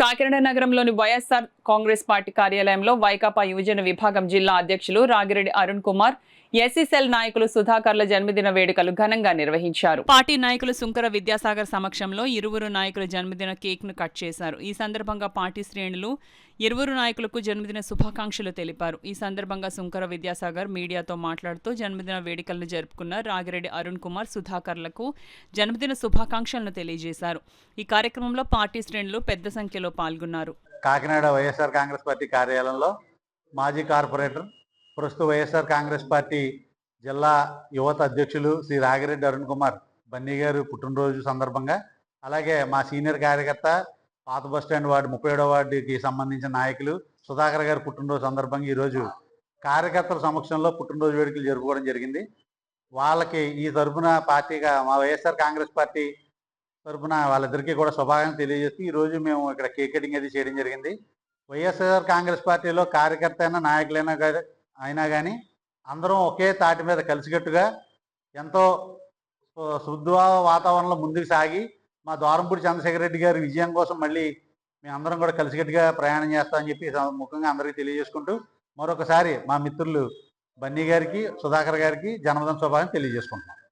కాకినాడ నగరంలోని వైఎస్ఆర్ కాంగ్రెస్ పార్టీ కార్యాలయంలో వైకాపా యువజన విభాగం జిల్లా అధ్యక్షులు రాగిరెడ్డి అరుణ్ కుమార్, ఎస్సీసెల్ నాయకులు సుధాకర్ల జన్మదిన వేడుకలు ఘనంగా నిర్వహించారు. పార్టీ నాయకులు సుంకర విద్యాసాగర్ సమక్షంలో ఇరువురు నాయకుల జన్మదిన కేక్ ను కట్ చేశారు. ఈ సందర్భంగా పార్టీ శ్రేణులు ఇరువురు నాయకులకు జన్మదిన శుభాకాంక్షలు తెలిపారు. ఈ సందర్భంగా సుంకర విద్యాసాగర్ మీడియాతో మాట్లాడుతూ జన్మదిన వేడుకలను జరుపుకున్న రాగిరెడ్డి అరుణ్ కుమార్, సుధాకర్లకు జన్మదిన శుభాకాంక్షలను తెలియజేశారు. ఈ కార్యక్రమంలో పార్టీ శ్రేణులు పెద్ద సంఖ్యలో పాల్గొన్నారు. కాకినాడ వైఎస్ఆర్ కాంగ్రెస్ పార్టీ కార్యాలయంలో మాజీ కార్పొరేటర్, ప్రస్తుత వైఎస్ఆర్ కాంగ్రెస్ పార్టీ జిల్లా యువత అధ్యక్షులు శ్రీ రాగిరెడ్డి అరుణ్ కుమార్ బన్నీ గారు పుట్టినరోజు సందర్భంగా, అలాగే మా సీనియర్ కార్యకర్త పాత బస్టాండ్ వార్డు 37వ వార్డుకి సంబంధించిన నాయకులు సుధాకర్ గారు పుట్టినరోజు సందర్భంగా ఈరోజు కార్యకర్తల సమక్షంలో పుట్టినరోజు వేడుకలు జరుపుకోవడం జరిగింది. వాళ్ళకి ఈ తరఫున పార్టీగా మా వైఎస్ఆర్ కాంగ్రెస్ పార్టీ తరఫున వాళ్ళిద్దరికీ కూడా శుభాకాంక్షలు తెలియజేస్తూ ఈరోజు మేము ఇక్కడ కేక్ కటింగ్ అది చేయడం జరిగింది. వైఎస్ఆర్ కాంగ్రెస్ పార్టీలో కార్యకర్త అయినా నాయకులైనా అయినా కానీ అందరం ఒకే తాటి మీద కలిసికట్టుగా ఎంతో శుద్ధ వాతావరణంలో ముందుకు సాగి మా ద్వారంపూడి చంద్రశేఖర్ రెడ్డి గారి విజయం కోసం మళ్ళీ మేమందరం కూడా కలిసికట్టుగా ప్రయాణం చేస్తామని చెప్పి ముఖ్యంగా అందరికీ తెలియజేసుకుంటూ మరొకసారి మా మిత్రులు బన్నీ గారికి, సుధాకర్ గారికి జన్మదిన శుభాకాంక్షలు తెలియజేసుకుంటున్నాం.